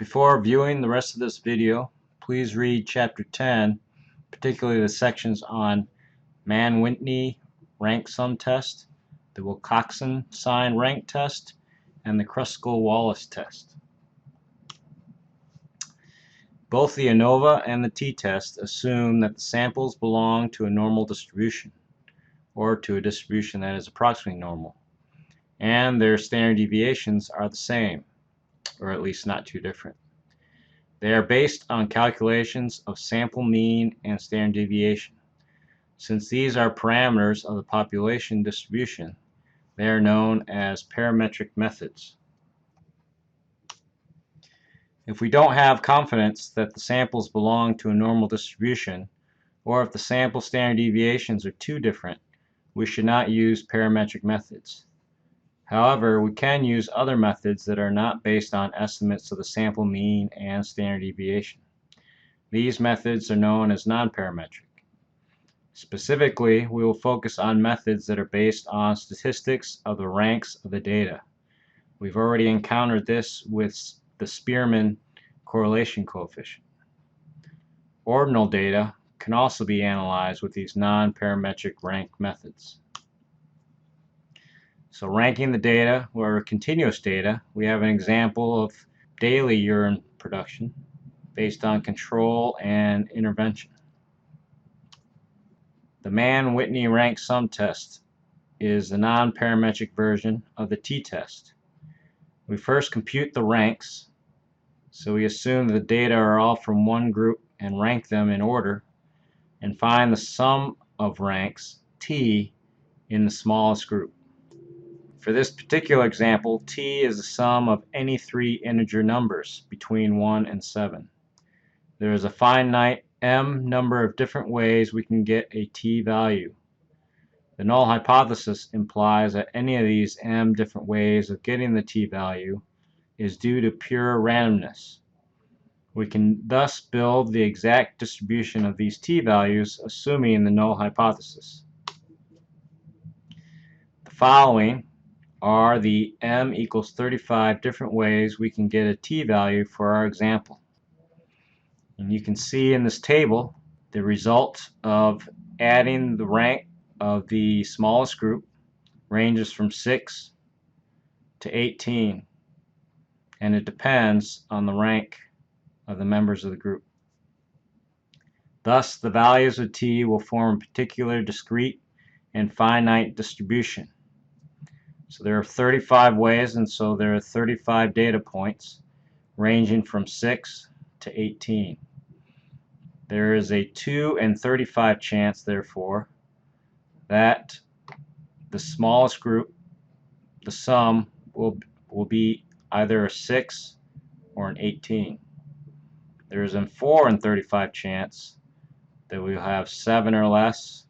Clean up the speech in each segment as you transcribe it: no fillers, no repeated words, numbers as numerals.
Before viewing the rest of this video, please read Chapter 10, particularly the sections on Mann-Whitney rank sum test, the Wilcoxon sign rank test, and the Kruskal-Wallis test. Both the ANOVA and the t-test assume that the samples belong to a normal distribution, or to a distribution that is approximately normal, and their standard deviations are the same, or at least not too different. They are based on calculations of sample mean and standard deviation. Since these are parameters of the population distribution, they are known as parametric methods. If we don't have confidence that the samples belong to a normal distribution, or if the sample standard deviations are too different, we should not use parametric methods. However, we can use other methods that are not based on estimates of the sample mean and standard deviation. These methods are known as non-parametric. Specifically, we will focus on methods that are based on statistics of the ranks of the data. We've already encountered this with the Spearman correlation coefficient. Ordinal data can also be analyzed with these non-parametric rank methods. So ranking the data, or continuous data, we have an example of daily urine production based on control and intervention. The Mann-Whitney rank sum test is the non-parametric version of the t-test. We first compute the ranks, so we assume that the data are all from one group and rank them in order, and find the sum of ranks, t, in the smallest group. For this particular example, t is the sum of any three integer numbers between 1 and 7. There is a finite m number of different ways we can get a t value. The null hypothesis implies that any of these m different ways of getting the t value is due to pure randomness. We can thus build the exact distribution of these t values assuming the null hypothesis. The following are the m equals 35 different ways we can get a t value for our example. And you can see in this table the result of adding the rank of the smallest group ranges from 6 to 18, and it depends on the rank of the members of the group. Thus, the values of t will form a particular discrete and finite distribution. So there are 35 ways, and so there are 35 data points ranging from 6 to 18. There is a 2 in 35 chance, therefore, that the smallest group, the sum, will be either a 6 or an 18. There is a 4 in 35 chance that we will have 7 or less,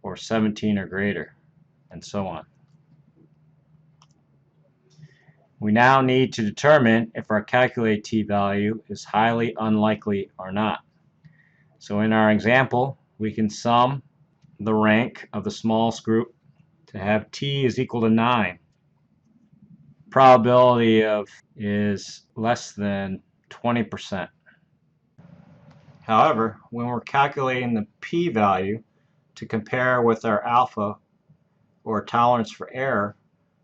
or 17 or greater, and so on. We now need to determine if our calculated t-value is highly unlikely or not. So in our example, we can sum the rank of the smallest group to have t is equal to 9. Probability of is less than 20%. However, when we're calculating the p-value to compare with our alpha, or tolerance for error,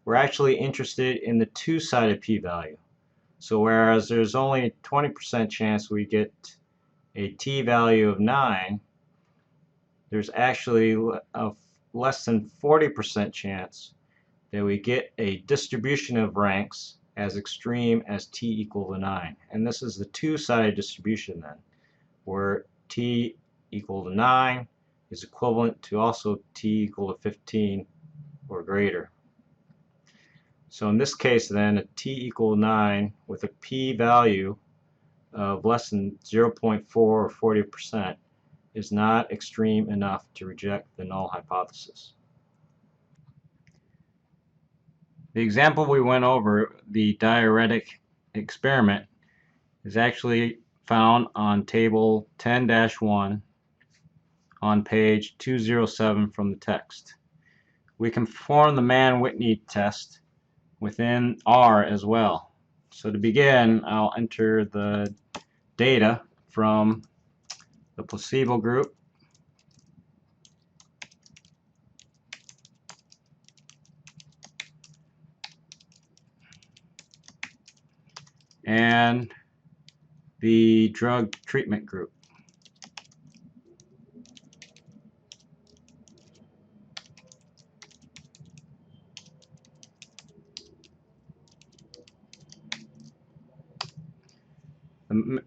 we're actually interested in the two-sided p-value. So whereas there's only a 20% chance we get a t-value of 9, there's actually a less than 40% chance that we get a distribution of ranks as extreme as t equal to 9. And this is the two-sided distribution then, where t equal to 9 is equivalent to also t equal to 15 or greater. So in this case then, a t equal 9 with a p-value of less than 0.4 or 40% is not extreme enough to reject the null hypothesis. The example we went over, the diuretic experiment, is actually found on table 10-1 on page 207 from the text. We can perform the Mann-Whitney test within R as well. So to begin, I'll enter the data from the placebo group, and the drug treatment group.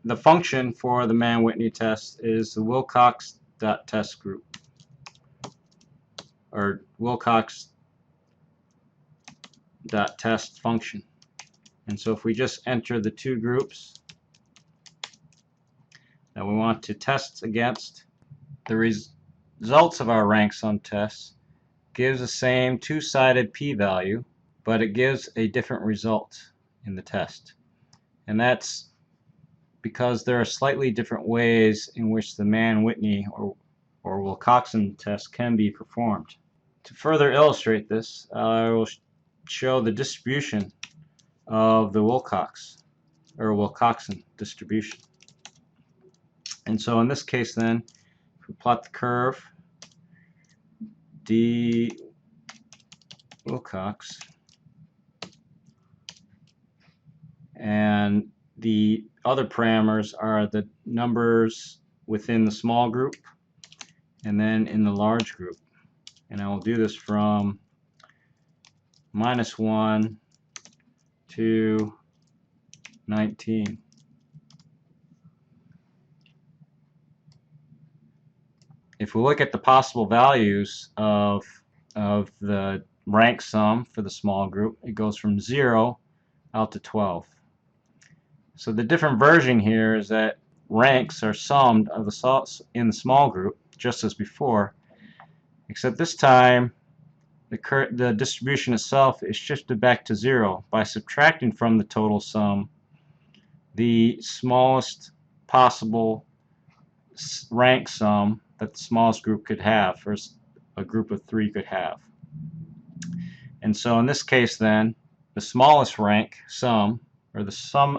The function for the Mann-Whitney test is the Wilcox.test group, or Wilcox.test function. And so if we just enter the two groups that we want to test against, the results of our rank sum test gives the same two-sided p-value, but it gives a different result in the test. And that's because there are slightly different ways in which the Mann-Whitney or Wilcoxon test can be performed. To further illustrate this, I will show the distribution of the Wilcox or Wilcoxon distribution. And so in this case then, if we plot the curve d Wilcox, and the other parameters are the numbers within the small group and then in the large group. And I will do this from -1 to 19. If we look at the possible values of the rank sum for the small group, it goes from 0 out to 12. So the different version here is that ranks are summed of in the small group, just as before, except this time the distribution itself is shifted back to 0 by subtracting from the total sum the smallest possible rank sum that the smallest group could have, or a group of 3 could have. And so in this case then, the smallest rank sum, or the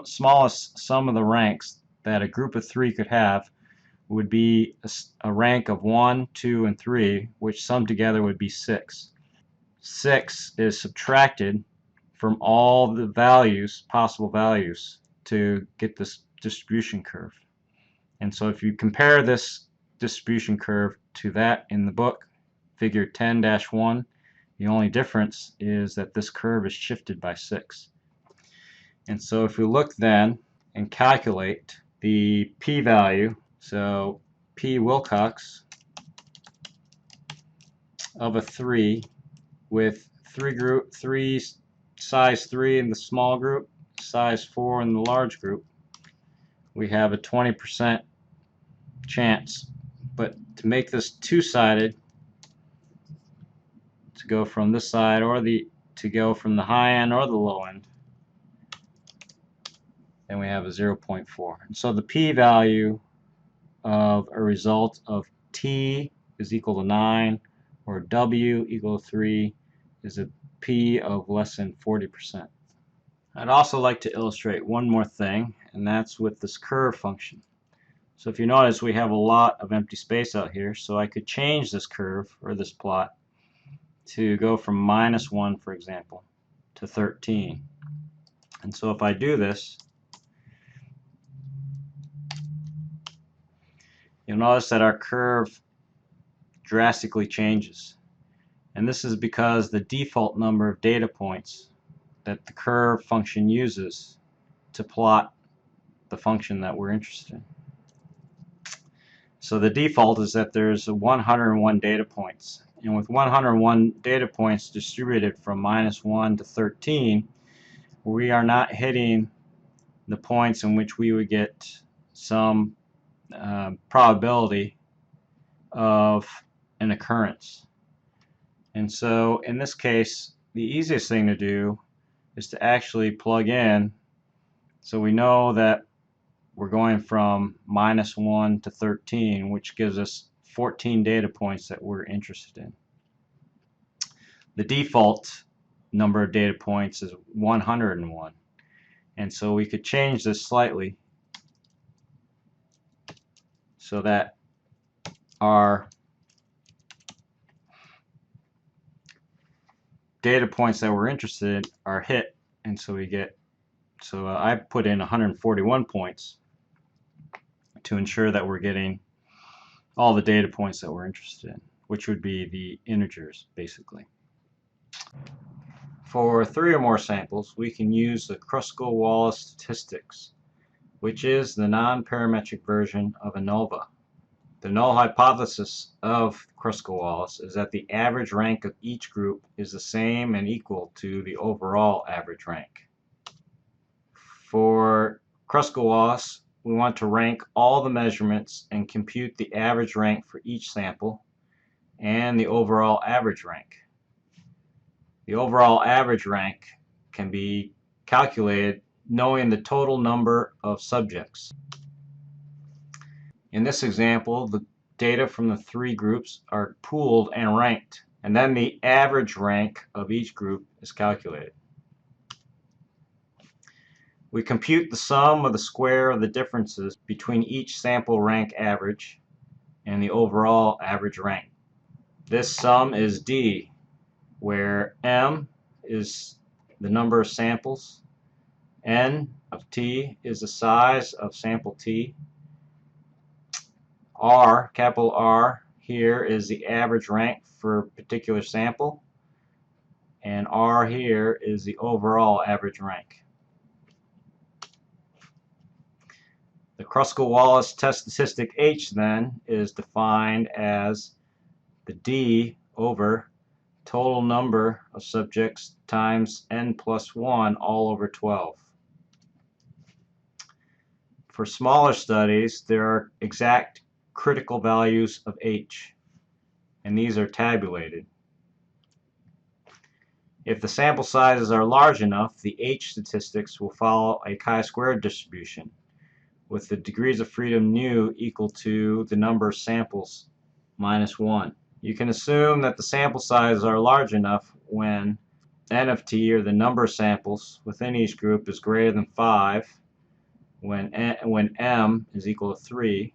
smallest sum of the ranks that a group of 3 could have, would be a rank of 1, 2, and 3, which summed together would be 6. 6 is subtracted from all the values, possible values, to get this distribution curve. And so if you compare this distribution curve to that in the book, figure 10-1, the only difference is that this curve is shifted by 6. And so if we look then and calculate the p-value, so p Wilcox of a 3 with size 3 in the small group, size 4 in the large group, we have a 20% chance. But to make this two-sided, to go from this side to go from the high end or the low end, then we have a 0.4. And so the p-value of a result of t is equal to 9 or w equal to 3 is a p of less than 40%. I'd also like to illustrate one more thing, and that's with this curve function. So if you notice, we have a lot of empty space out here, so I could change this curve or this plot to go from -1, for example, to 13. And so if I do this, you'll notice that our curve drastically changes. And this is because the default number of data points that the curve function uses to plot the function that we're interested in. So the default is that there's 101 data points. And with 101 data points distributed from -1 to 13, we are not hitting the points in which we would get some probability of an occurrence. And so in this case, the easiest thing to do is to actually plug in, so we know that we're going from -1 to 13, which gives us 14 data points that we're interested in. The default number of data points is 101. And so we could change this slightly so that our data points that we're interested in are hit. And so we get, I put in 141 points to ensure that we're getting all the data points that we're interested in, which would be the integers, basically. For 3 or more samples, we can use the Kruskal-Wallis statistics, which is the non-parametric version of ANOVA. The null hypothesis of Kruskal-Wallis is that the average rank of each group is the same and equal to the overall average rank. For Kruskal-Wallis, we want to rank all the measurements and compute the average rank for each sample and the overall average rank. The overall average rank can be calculated knowing the total number of subjects. In this example, the data from the 3 groups are pooled and ranked, and then the average rank of each group is calculated. We compute the sum of the square of the differences between each sample rank average and the overall average rank. This sum is D, where M is the number of samples, N of T is the size of sample T, R, capital R, here is the average rank for a particular sample, and R here is the overall average rank. The Kruskal-Wallis test statistic H then is defined as the D over total number of subjects times N plus 1 all over 12. For smaller studies, there are exact critical values of H, and these are tabulated. If the sample sizes are large enough, the H statistics will follow a chi-squared distribution, with the degrees of freedom nu equal to the number of samples minus 1. You can assume that the sample sizes are large enough when N of T, or the number of samples within each group, is greater than 5, when M is equal to 3,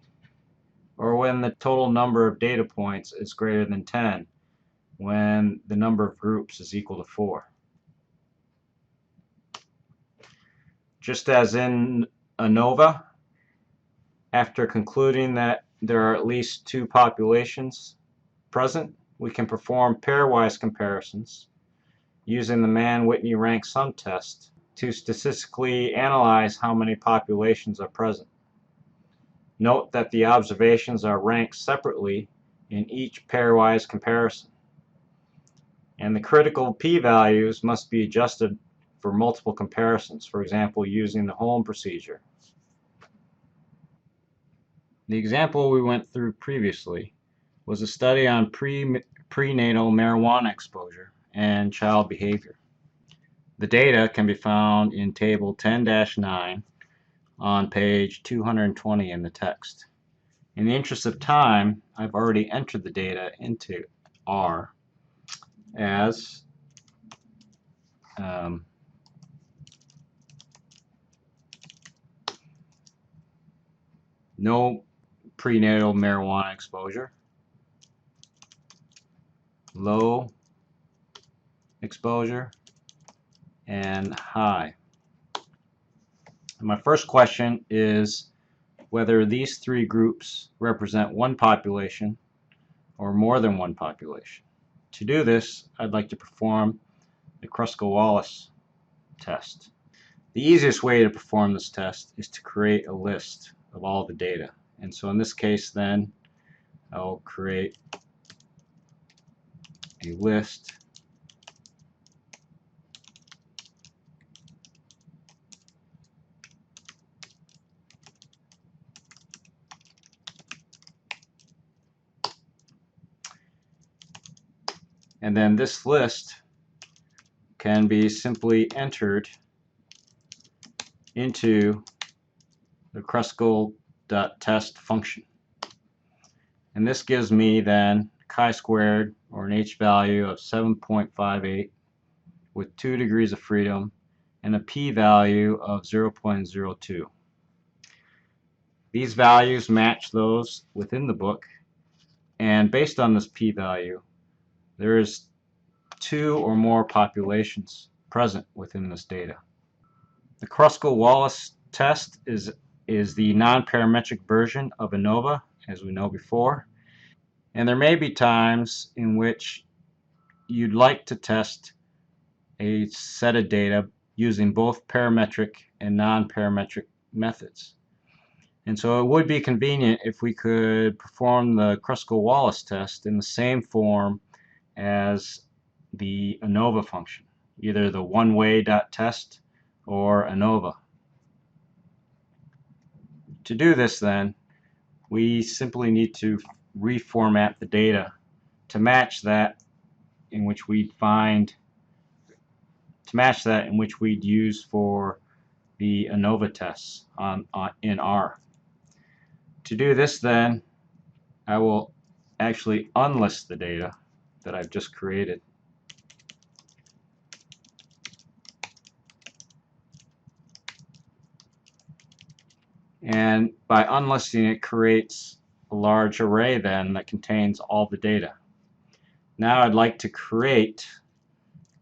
or when the total number of data points is greater than 10, when the number of groups is equal to 4. Just as in ANOVA, after concluding that there are at least 2 populations present, we can perform pairwise comparisons using the Mann-Whitney rank sum test to statistically analyze how many populations are present. Note that the observations are ranked separately in each pairwise comparison, and the critical p-values must be adjusted for multiple comparisons, for example using the Holm procedure. The example we went through previously was a study on prenatal marijuana exposure and child behavior. The data can be found in table 10-9 on page 220 in the text. In the interest of time, I've already entered the data into R as no prenatal marijuana exposure, low exposure, and high. And my first question is whether these 3 groups represent one population or more than one population. To do this, I'd like to perform the Kruskal-Wallis test. The easiest way to perform this test is to create a list of all the data. And so in this case then, I'll create a list and then this list can be simply entered into the Kruskal.test function. And this gives me then chi-squared, or an H value of 7.58 with 2 degrees of freedom and a p-value of 0.02. These values match those within the book, and based on this p-value, there is 2 or more populations present within this data. The Kruskal-Wallis test is the non-parametric version of ANOVA, as we know before. And there may be times in which you'd like to test a set of data using both parametric and non-parametric methods. And so it would be convenient if we could perform the Kruskal-Wallis test in the same form as the ANOVA function, either the one-way.test or ANOVA. To do this then, we simply need to reformat the data to match that in which we'd use for the ANOVA tests in R. To do this then, I will actually unlist the data that I've just created. And by unlisting it creates a large array then that contains all the data. Now I'd like to create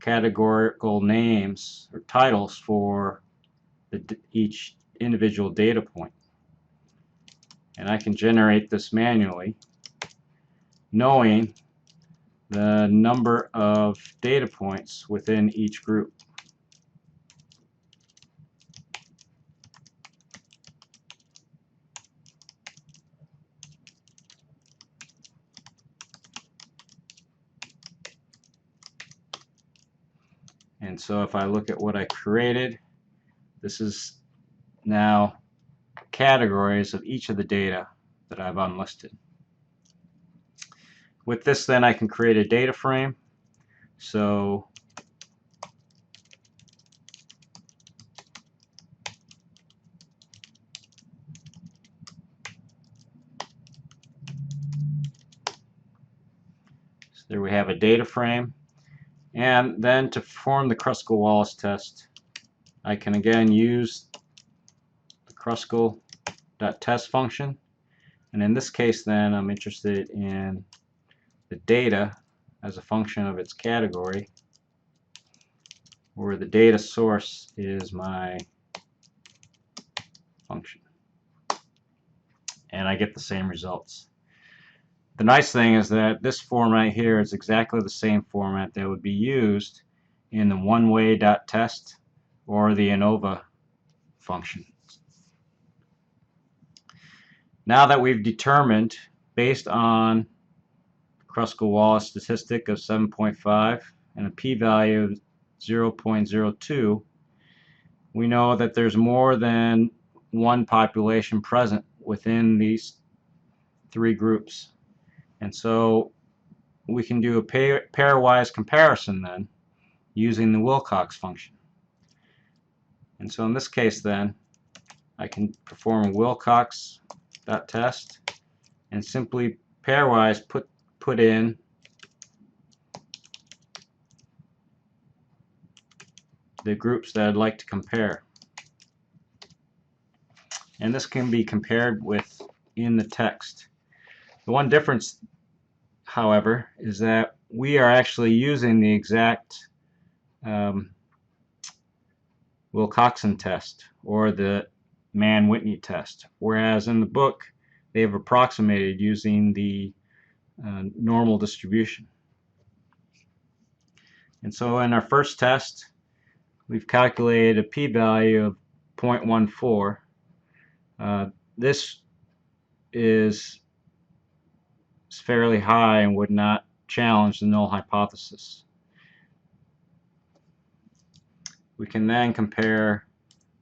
categorical names or titles for each individual data point. And I can generate this manually, knowing the number of data points within each group. And so if I look at what I created, this is now categories of each of the data that I've unlisted. With this then I can create a data frame. So there we have a data frame. And then to perform the Kruskal-Wallis test, I can again use the Kruskal.test function. And in this case then I'm interested in the data as a function of its category, where the data source is my function. And I get the same results. The nice thing is that this format here is exactly the same format that would be used in the one-way.test or the ANOVA function. Now that we've determined, based on Kruskal-Wallis statistic of 7.5 and a p-value of 0.02, we know that there's more than one population present within these 3 groups. And so we can do a pairwise comparison then using the Wilcox function. And so in this case then I can perform a Wilcox.test and simply pairwise put in the groups that I'd like to compare. And this can be compared with in the text. The one difference, however, is that we are actually using the exact Wilcoxon test or the Mann-Whitney test, whereas in the book they have approximated using the normal distribution. And so in our first test we've calculated a p-value of 0.14. This is fairly high and would not challenge the null hypothesis. We can then compare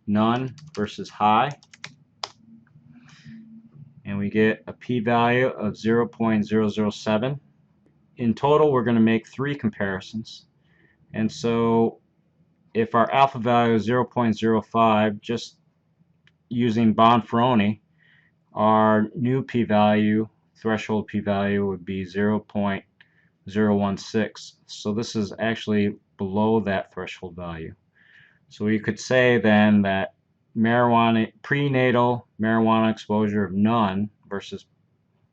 none versus high, and we get a p-value of 0.007. In total we're going to make 3 comparisons, and so if our alpha value is 0.05, just using Bonferroni, our new p-value, threshold p-value, would be 0.016. So this is actually below that threshold value. So we could say then that prenatal marijuana exposure of none versus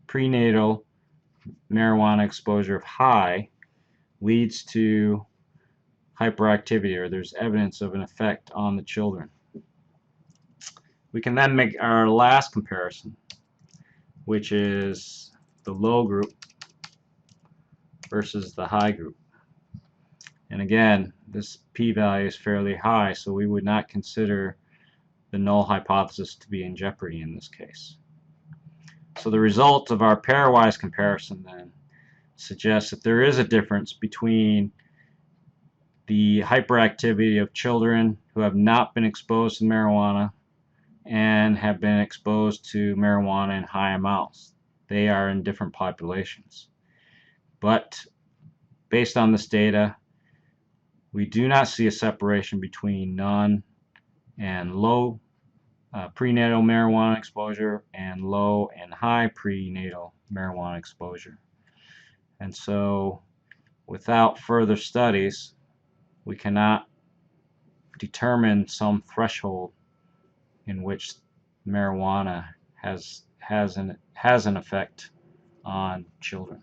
prenatal marijuana exposure of high leads to hyperactivity, or there's evidence of an effect on the children. We can then make our last comparison, which is the low group versus the high group. And again, this p-value is fairly high, so we would not consider the null hypothesis to be in jeopardy in this case. So the result of our pairwise comparison then suggests that there is a difference between the hyperactivity of children who have not been exposed to marijuana and have been exposed to marijuana in high amounts. They are in different populations. But based on this data, we do not see a separation between none and low prenatal marijuana exposure and low and high prenatal marijuana exposure. And so without further studies, we cannot determine some threshold in which marijuana has an effect on children.